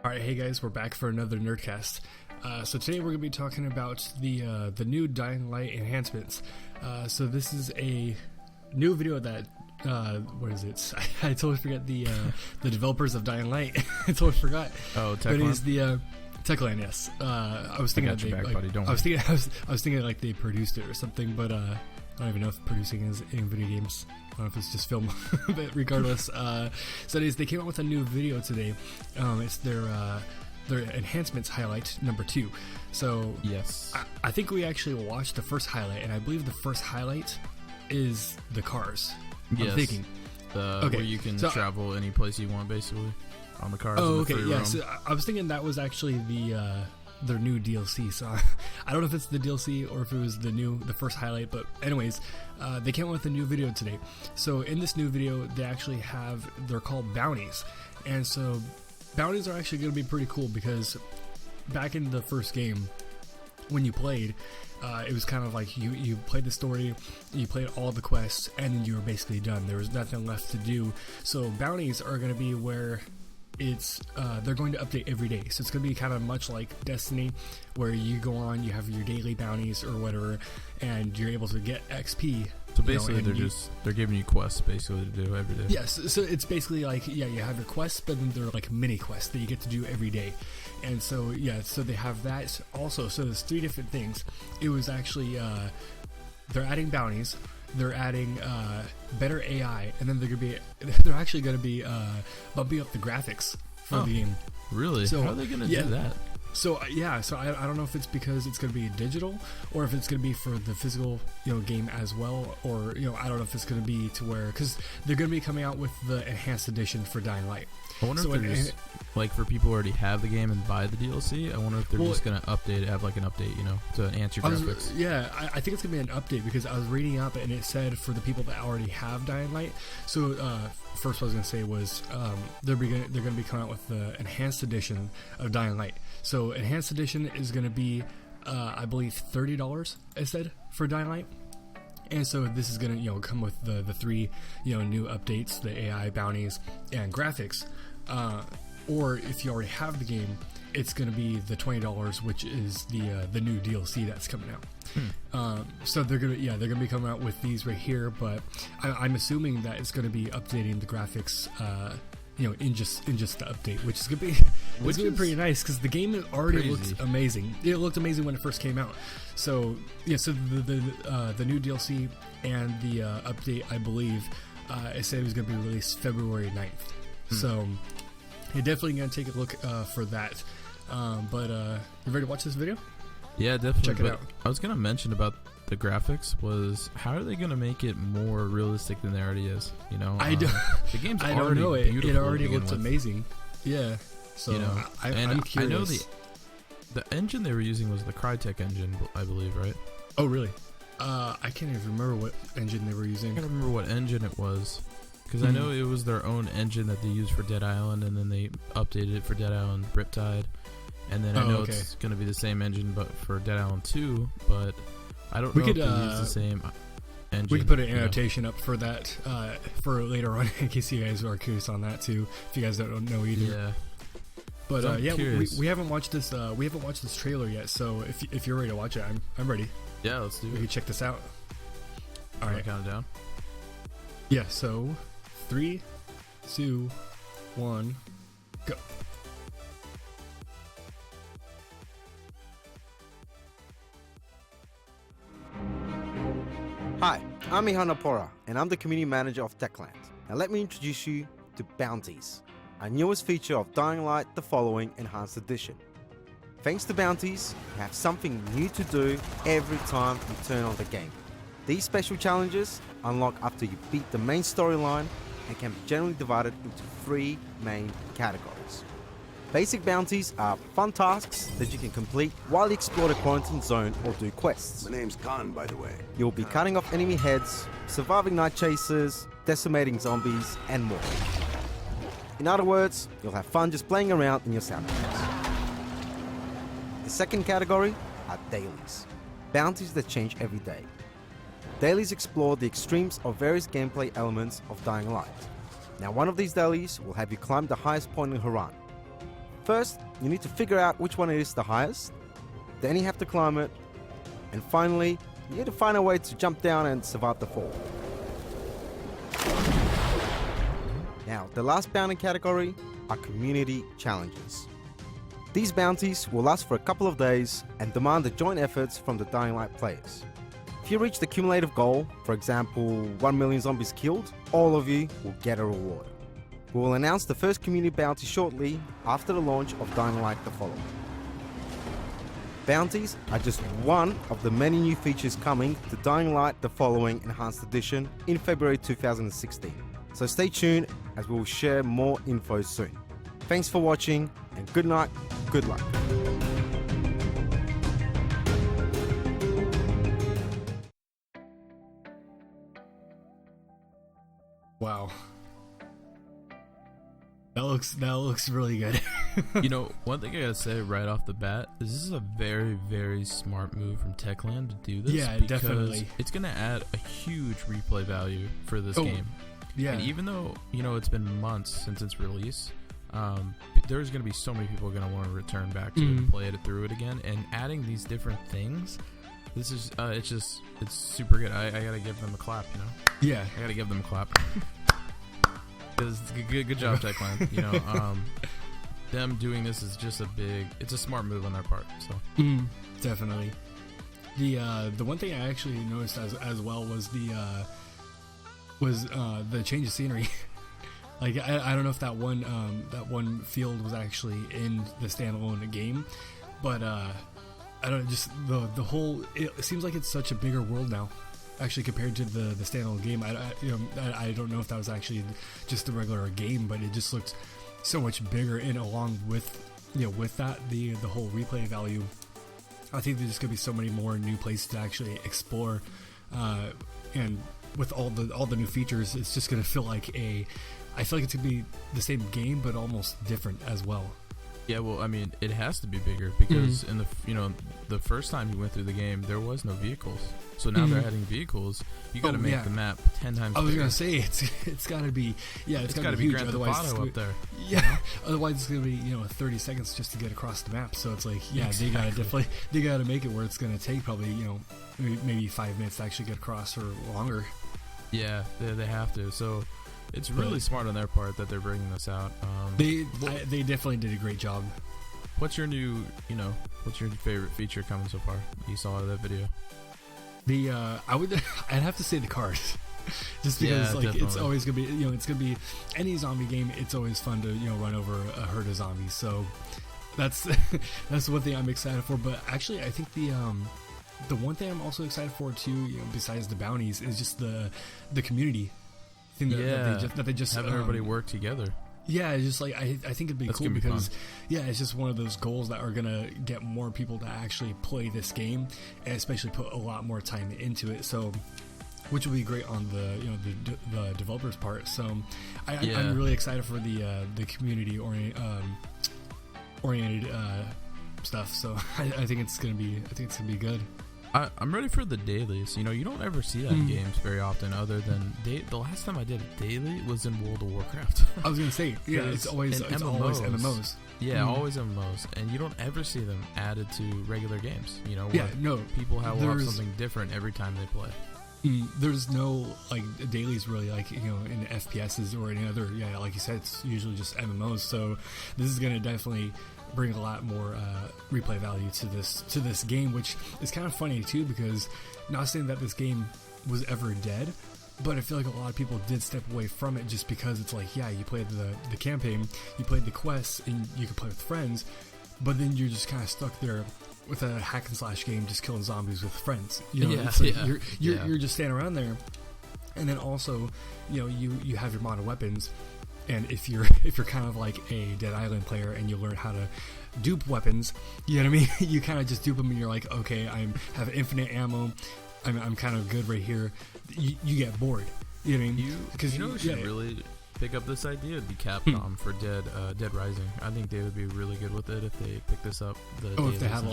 Alright, hey guys, we're back for another NerdCast. So today we're going to be talking about the new Dying Light Enhancements. So this is a new video that, what is it? I totally forget the developers of Dying Light. I totally forgot. Oh, Techland? But it is the, Techland, yes. I was thinking I was thinking like they produced it or something, but I don't even know if producing is in video games. I don't know if it's just film, but regardless. So anyways, they came out with a new video today. It's their enhancements highlight number 2. So yes, I think we actually watched the first highlight, and I believe the first highlight is the cars. Yes. I'm thinking. Where you can travel any place you want, basically, on the cars. Oh, okay, yeah. So I was thinking that was actually their new DLC. So I don't know if it's the DLC or if it was the first highlight. But anyways, they came out with a new video today. So in this new video, they actually they're called bounties, and so bounties are actually going to be pretty cool because back in the first game, when you played, it was kind of like you played the story, you played all the quests, and then you were basically done. There was nothing left to do. So bounties are going to be where they're going to update every day. So it's going to be kind of much like Destiny, where you go on, you have your daily bounties or whatever, and you're able to get XP. So basically, they're giving you quests basically to do every day. Yes, so it's basically like, yeah, you have your quests, but then they're like mini quests that you get to do every day. And so yeah, so they have that also. So there's 3 different things. It was actually they're adding bounties, they're adding better AI, and then they're actually going to be bumping up the graphics for the game. Really? So how are they going to do that? So yeah, so I don't know if it's because it's going to be digital or if it's going to be for the physical, game as well, or I don't know if it's going to be to where, because they're going to be coming out with the enhanced edition for Dying Light. I wonder if they're just like for people who already have the game and buy the DLC. I wonder if they're just going to update it, have like an update, to enhance your graphics. I think it's going to be an update because I was reading up and it said for the people that already have Dying Light. So first what I was going to say was they're going to be coming out with the enhanced edition of Dying Light. So enhanced edition is going to be, I believe, $30. It said for Dying Light. And so this is going to, come with the 3, new updates, the AI, bounties, and graphics. Or if you already have the game, it's going to be the $20, which is the new DLC that's coming out. So they're gonna be coming out with these right here. But I'm assuming that it's going to be updating the graphics, in just the update, which is gonna be pretty nice because the game already looks amazing. It looked amazing when it first came out. So yeah, so the new DLC and the update, I believe, it said it was gonna be released February 9th. So you're definitely gonna take a look for that. But you ready to watch this video? Yeah, definitely. Check it out. I was gonna mention about the graphics was how are they going to make it more realistic than it already is? The game's already beautiful. It already looks amazing. Yeah. So I'm curious. I know the engine they were using was the Crytek engine, I believe, right? Oh, really? I can't even remember what engine they were using. I can't remember what engine it was because I know it was their own engine that they used for Dead Island, and then they updated it for Dead Island Riptide, and then I know it's going to be the same engine but for Dead Island 2, but I don't know if they use the same engine. We could put an annotation up for that for later on in case you guys are curious on that too. If you guys don't know either. Yeah. But we haven't watched this. We haven't watched this trailer yet. So if you're ready to watch it, I'm ready. Yeah, let's do it. We can check this out. All right, count it down. Yeah. So 3, 2, 1, go. Hi, I'm Ihan Apora, and I'm the Community Manager of Techland. Now let me introduce you to Bounties, our newest feature of Dying Light the Following Enhanced Edition. Thanks to Bounties, you have something new to do every time you turn on the game. These special challenges unlock after you beat the main storyline and can be generally divided into 3 main categories. Basic bounties are fun tasks that you can complete while you explore the quarantine zone or do quests. My name's Khan, by the way. You'll be cutting off enemy heads, surviving night chases, decimating zombies, and more. In other words, you'll have fun just playing around in your sandbox. The second category are dailies. Bounties that change every day. Dailies explore the extremes of various gameplay elements of Dying Light. Now, one of these dailies will have you climb the highest point in Haran. First, you need to figure out which one is the highest, then you have to climb it, and finally, you need to find a way to jump down and survive the fall. Now, the last bounty category are community challenges. These bounties will last for a couple of days and demand the joint efforts from the Dying Light players. If you reach the cumulative goal, for example 1 million zombies killed, all of you will get a reward. We will announce the first community bounty shortly after the launch of Dying Light the following. Bounties are just one of the many new features coming to Dying Light the following Enhanced Edition in February 2016. So stay tuned as we will share more info soon. Thanks for watching and good night, good luck. Wow. That looks really good. You know, one thing I gotta say right off the bat is this is a very, very smart move from Techland to do this. Yeah, because definitely. It's gonna add a huge replay value for this game. Yeah. And even though, you know, it's been months since its release, there's gonna be so many people gonna want to return back to it and play it through it again. And adding these different things, this is it's super good. I gotta give them a clap, you know. Yeah. I gotta give them a clap. Good job, Techland. You know, them doing this is just it's a smart move on their part. So definitely. The one thing I actually noticed as well was the change of scenery. Like I don't know if that one field was actually in the standalone game, but I don't just the whole. It seems like it's such a bigger world now. Actually, compared to the standalone game, I don't know if that was actually just the regular game, but it just looked so much bigger. And along with that, the whole replay value, I think there's gonna be so many more new places to actually explore, and with all the new features, it's just gonna feel like I feel like it's gonna be the same game, but almost different as well. Yeah, well, I mean, it has to be bigger because in the first time you went through the game, there was no vehicles. So now they're adding vehicles. You got to make the map 10 times bigger. I was gonna say it's got to be it's got to be huge. Grand Theft Auto up there. Yeah, you know? Otherwise it's gonna be 30 seconds just to get across the map. So it's like they gotta make it where it's gonna take probably maybe 5 minutes to actually get across or longer. Yeah, they have to. So it's really smart on their part that they're bringing this out. They definitely did a great job. What's your favorite feature coming so far? You saw out of that video. I'd have to say the cars, just because definitely. It's always gonna be it's gonna be any zombie game. It's always fun to run over a herd of zombies. So that's one thing I'm excited for. But actually, I think the one thing I'm also excited for too, besides the bounties, is just the community thing that they just have everybody work together. Yeah, it's just like I think it'd be That's cool be because fun. It's just one of those goals that are gonna get more people to actually play this game, and especially put a lot more time into it. So, which will be great on the developers' part. So, I'm really excited for the community oriented stuff. So I think it's gonna be good. I'm ready for the dailies. You don't ever see that in games very often, other than the last time I did a daily was in World of Warcraft. I was gonna say, it's always MMOs. Yeah, always MMOs, and you don't ever see them added to regular games. People will have something different every time they play. There's no dailies really in FPSs or any other. Yeah, like you said, it's usually just MMOs. So this is gonna definitely bring a lot more replay value to this game, which is kind of funny too, because not saying that this game was ever dead, but I feel like a lot of people did step away from it just because it's like, you played the campaign, you played the quests, and you could play with friends, but then you're just kind of stuck there with a hack and slash game, just killing zombies with friends. You're just standing around there, and then also you have your modern weapons. And if you're kind of like a Dead Island player and you learn how to dupe weapons, you know what I mean? You kind of just dupe them and you're like, okay, I have infinite ammo. I'm kind of good right here. You get bored. You know what I mean? Because who should really pick up this idea would be Capcom for Dead Rising. I think they would be really good with it if they pick this up. If they have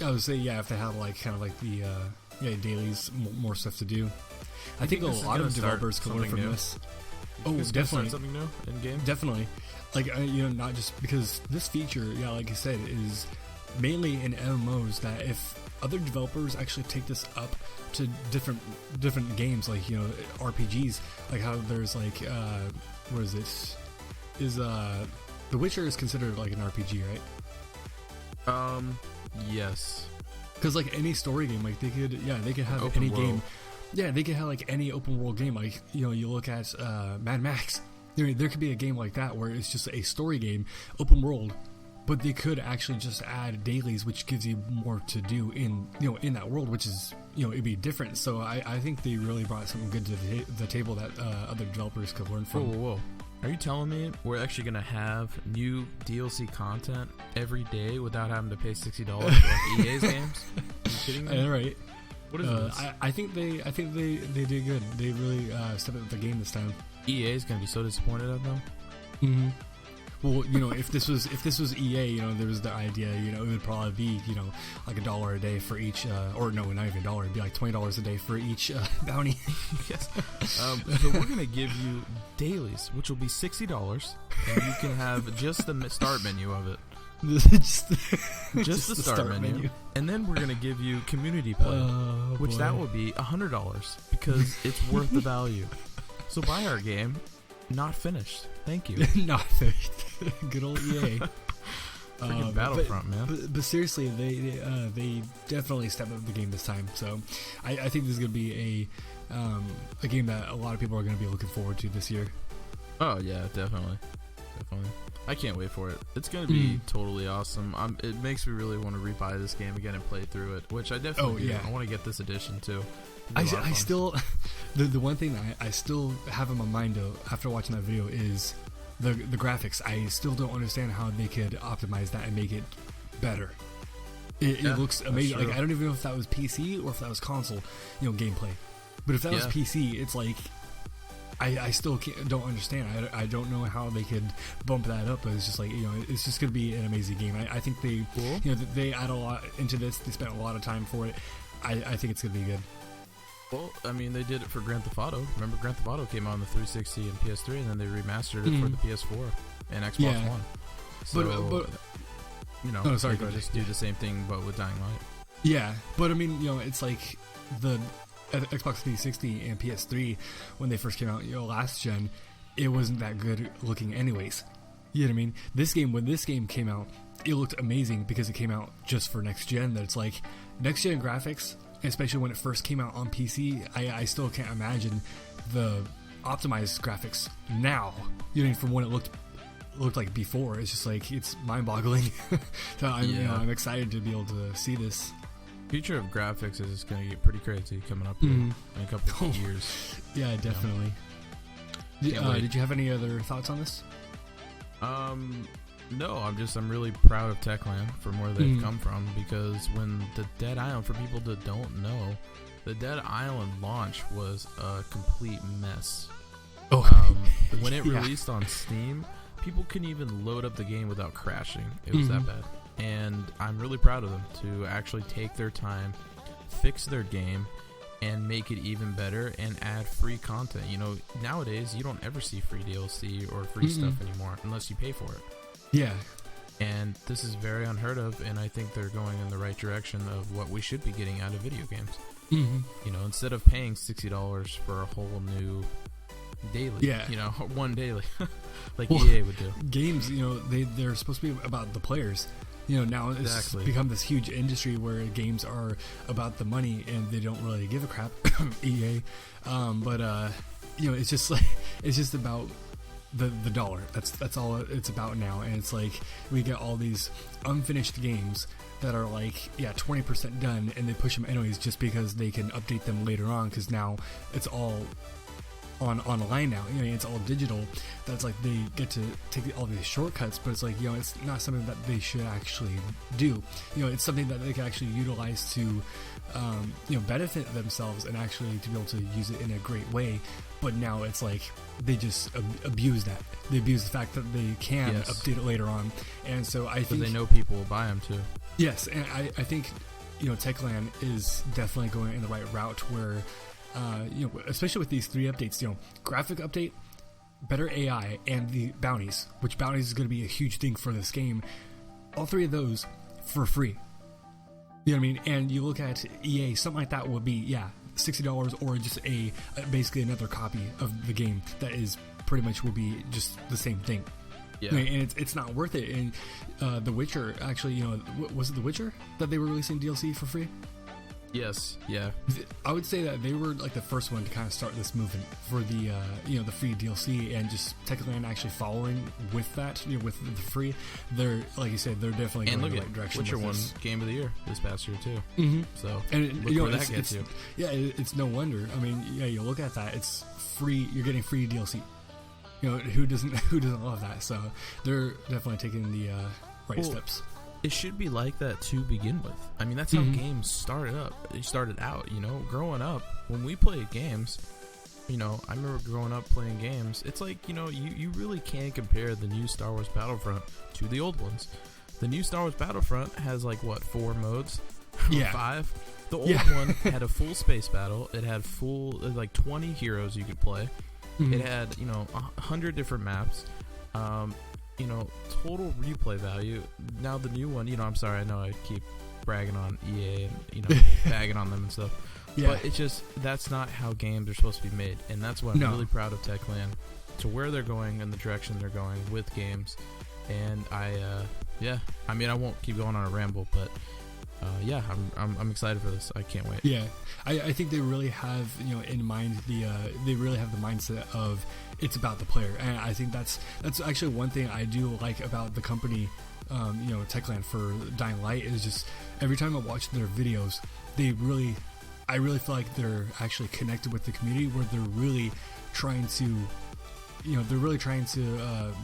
I would say if they have kind of like the dailies, more stuff to do. I think a lot of developers can learn from this. Definitely. Start something new in game. Definitely. Like, not just because this feature, like I said, is mainly in MMOs, that if other developers actually take this up to different games, like, RPGs, like how there's like, what is this? Is The Witcher is considered like an RPG, right? Yes. Because like any story game, like they could have Open any world. game. Yeah, they could have like any open world game. Like, you look at Mad Max. There could be a game like that where it's just a story game, open world, but they could actually just add dailies, which gives you more to do in that world, which is it'd be different. So I think they really brought something good to the table that other developers could learn from. Whoa. Are you telling me we're actually going to have new DLC content every day without having to pay $60 for like EA's games? Are you kidding me? All right. What is this? I think they did good. They really stepped up the game this time. EA is going to be so disappointed at them. Mm-hmm. Well, if this was EA, there was the idea, it would probably be, like $1 a day for each, or no, not even $1. It'd be like $20 a day for each bounty. Yes. So we're gonna give you dailies, which will be $60, and you can have just the start menu of it. just the start menu. And then we're gonna give you community play, which that will be $100 because it's worth the value. So buy our game. Not finished. Thank you. Not finished. Good old EA. Freaking Battlefront, man. But seriously, they definitely stepped up the game this time. So I think this is going to be a game that a lot of people are going to be looking forward to this year. Oh yeah, definitely. I can't wait for it. It's going to be totally awesome. It makes me really want to rebuy this game again and play through it, which I definitely do. I want to get this edition too. I still, the one thing that I still have in my mind though, after watching that video, is the graphics. I still don't understand how they could optimize that and make it better. It looks amazing. Like, I don't even know if that was PC or if that was console, gameplay. But if that was PC, it's like I still don't understand. I don't know how they could bump that up. But it's just like, it's just gonna be an amazing game. I think they they add a lot into this. They spent a lot of time for it. I think it's gonna be good. Well, I mean, they did it for Grand Theft Auto. Remember, Grand Theft Auto came out on the 360 and PS3, and then they remastered it for the PS4 and Xbox One. So, sorry, they could just do the same thing, but with Dying Light. Yeah, but I mean, it's like the Xbox 360 and PS3, when they first came out, last gen, it wasn't that good looking anyways. You know what I mean? When this game came out, it looked amazing because it came out just for next gen. That it's like next gen graphics, especially when it first came out on PC. I still can't imagine the optimized graphics now. From when it looked like before. It's just like, it's mind-boggling. So I'm excited to be able to see this. Future of graphics is going to get pretty crazy coming up in a couple of years. Yeah, definitely. Did you have any other thoughts on this? No, I'm really proud of Techland from where they've come from, because when the Dead Island, for people that don't know, the Dead Island launch was a complete mess. When it released on Steam, people couldn't even load up the game without crashing. It was that bad. And I'm really proud of them to actually take their time, fix their game, and make it even better and add free content. Nowadays you don't ever see free DLC or free stuff anymore unless you pay for it. Yeah. And this is very unheard of, and I think they're going in the right direction of what we should be getting out of video games. Instead of paying $60 for a whole new daily, one daily, like EA would do. Games, they're supposed to be about the players. Now it's become this huge industry where games are about the money and they don't really give a crap. EA, it's just like, it's just about the dollar. That's all it's about now. And it's like, we get all these unfinished games that are like 20% done, and they push them anyways just because they can update them later on, because now it's all online now. It's all digital. That's like, they get to take all these shortcuts, but it's like, it's not something that they should actually do. It's something that they can actually utilize to benefit themselves and actually to be able to use it in a great way. But now it's like, they just abuse that. They abuse the fact that they can update it later on. And so I think they know people will buy them too. Yes, and I think Techland is definitely going in the right route where especially with these 3 updates, graphic update, better AI, and the bounties, which bounties is going to be a huge thing for this game. All three of those for free. You know what I mean? And you look at EA, something like that would be, $60 or just basically another copy of the game that is pretty much will be just the same thing. Yeah. And it's not worth it. And The Witcher, actually, was it The Witcher that they were releasing DLC for free? Yes, yeah. I would say that they were like the first one to kind of start this movement for the the free DLC, and just Techland actually following with that, with the free. They're, like you said, they're definitely going in the right direction. Witcher won Game of the Year this past year too. Mm-hmm. So look where that gets you. Yeah, it's no wonder. I mean, you look at that, it's free. You're getting free DLC. Who doesn't love that? So they're definitely taking the right steps. It should be like that to begin with. I mean, that's how games started out. Growing up, when we played games, I remember growing up playing games. It's like, you really can't compare the new Star Wars Battlefront to the old ones. The new Star Wars Battlefront has 4 modes? Yeah. 5. The old one had a full space battle. It had 20 heroes you could play. Mm-hmm. It had, 100 different maps. Total replay value. Now the new one, I'm sorry, I know I keep bragging on EA and, bagging on them and stuff. Yeah. But it's just, that's not how games are supposed to be made. And that's why I'm really proud of Techland, to where they're going and the direction they're going with games. And I won't keep going on a ramble, but I'm excited for this. I can't wait. Yeah, I think they really have in mind they really have the mindset of it's about the player, and I think that's actually one thing I do like about the company, Techland for Dying Light, is just every time I watch their videos, I really feel like they're actually connected with the community, where they're really trying to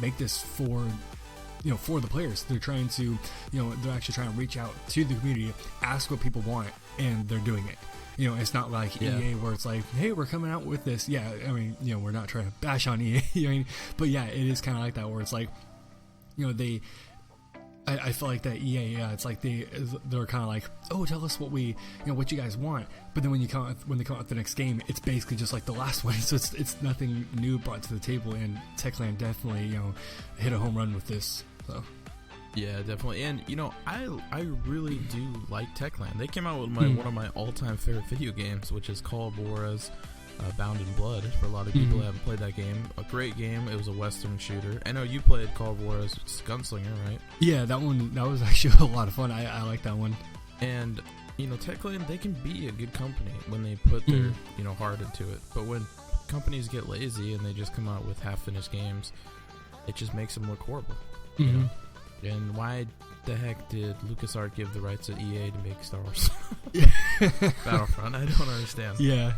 make this for the players. They're trying to, they're actually trying to reach out to the community, ask what people want, and they're doing it. It's not like EA where it's like, hey, we're coming out with this. Yeah, I mean, we're not trying to bash on EA, but yeah, it is kind of like that, where it's like, I feel like that EA, it's like they're kind of like, oh, tell us what what you guys want. But then when they come out with the next game, it's basically just like the last one. So it's nothing new brought to the table, and Techland definitely, hit a home run with this. So. Yeah, definitely. And I really do like Techland. They came out with one of my all-time favorite video games, which is Call of Juarez Bound in Blood. For a lot of people that haven't played that game, a great game. It was a Western shooter. I know you played Call of Juarez Gunslinger, right? Yeah, that was actually a lot of fun. I like that one. And Techland, they can be a good company when they put their heart into it. But when companies get lazy and they just come out with half-finished games, it just makes them look horrible. And why the heck did LucasArts give the rights to EA to make Star Wars Battlefront? I don't understand. Yeah.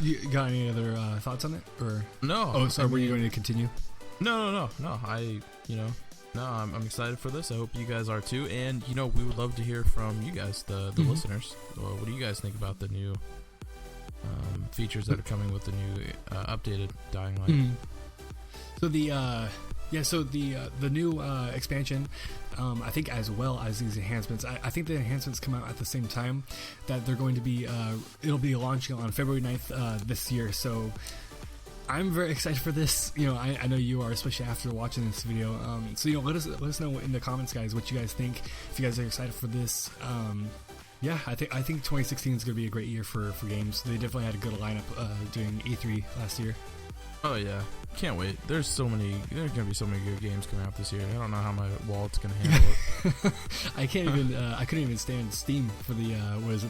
You got any other thoughts on it, or no? Oh, sorry. Were you going to continue? No. I'm excited for this. I hope you guys are too. And we would love to hear from you guys, the listeners. What do you guys think about the new features that are coming with the new updated Dying Light? So the new expansion, I think, as well as these enhancements, I think the enhancements come out at the same time, that they're going to be, it'll be launching on February 9th this year. So I'm very excited for this. I know you are, especially after watching this video. So let us know in the comments, guys, what you guys think. If you guys are excited for this. I think 2016 is going to be a great year for games. They definitely had a good lineup doing E3 last year. Oh yeah, can't wait. There's gonna be so many good games coming out this year. I don't know how my wallet's gonna handle it. I couldn't even stand Steam for the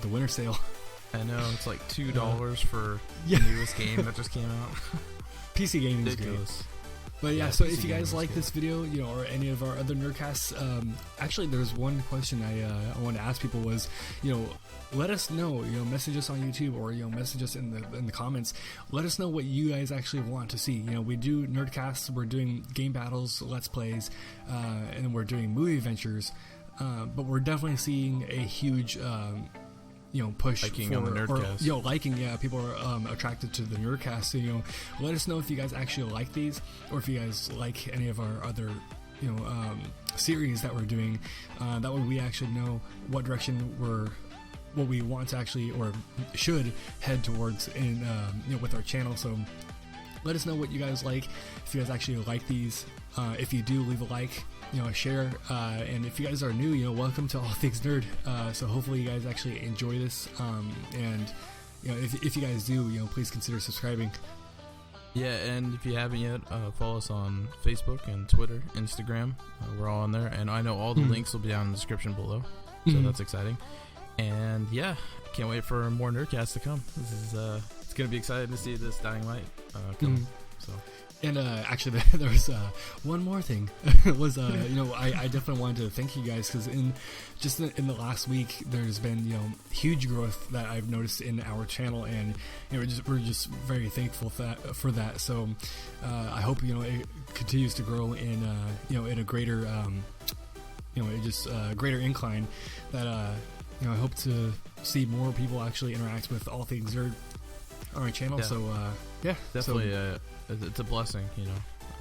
the winter sale. I know, it's like $2 for the newest game that just came out. PC gaming is great. But so if you guys like this video, or any of our other Nerdcasts, actually there's one question I wanted to ask people was, let us know, message us on YouTube, or message us in the comments. Let us know what you guys actually want to see. We do Nerdcasts, we're doing game battles, let's plays, and we're doing movie adventures. But we're definitely seeing a huge push liking on the Nerdcast. People are attracted to the Nerdcast. So let us know if you guys actually like these, or if you guys like any of our other series that we're doing. That way we actually know what direction what we want to actually, or should, head towards in with our channel. So let us know what you guys like. If you guys actually like these, if you do, leave a like, a share, and if you guys are new, welcome to All Things Nerd. So hopefully you guys actually enjoy this, and if you guys do, please consider subscribing. Yeah, and if you haven't yet, follow us on Facebook and Twitter, Instagram. We're all on there, and I know all the links will be down in the description below, so that's exciting. And yeah, can't wait for more NERDCASTs to come. This is it's gonna be exciting to see this Dying Light come. So. And actually, there was one more thing. Was I definitely wanted to thank you guys, because in the last week, there's been huge growth that I've noticed in our channel, and we're just very thankful for that. So I hope it continues to grow in in a greater greater incline. That I hope to see more people actually interact with All Things Nerd on our channel. Yeah. So yeah, definitely. It's a blessing,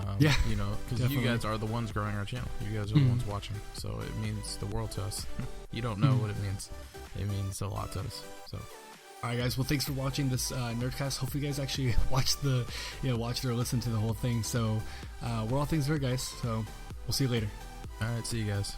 because you guys are the ones growing our channel. You guys are the ones watching, so it means the world to us. You don't know what it means. It means a lot to us. So, all right, guys. Well, thanks for watching this NERDCast. Hopefully, you guys actually watch or listen to the whole thing. So, we're All Things Nerd, guys. So, we'll see you later. All right, see you guys.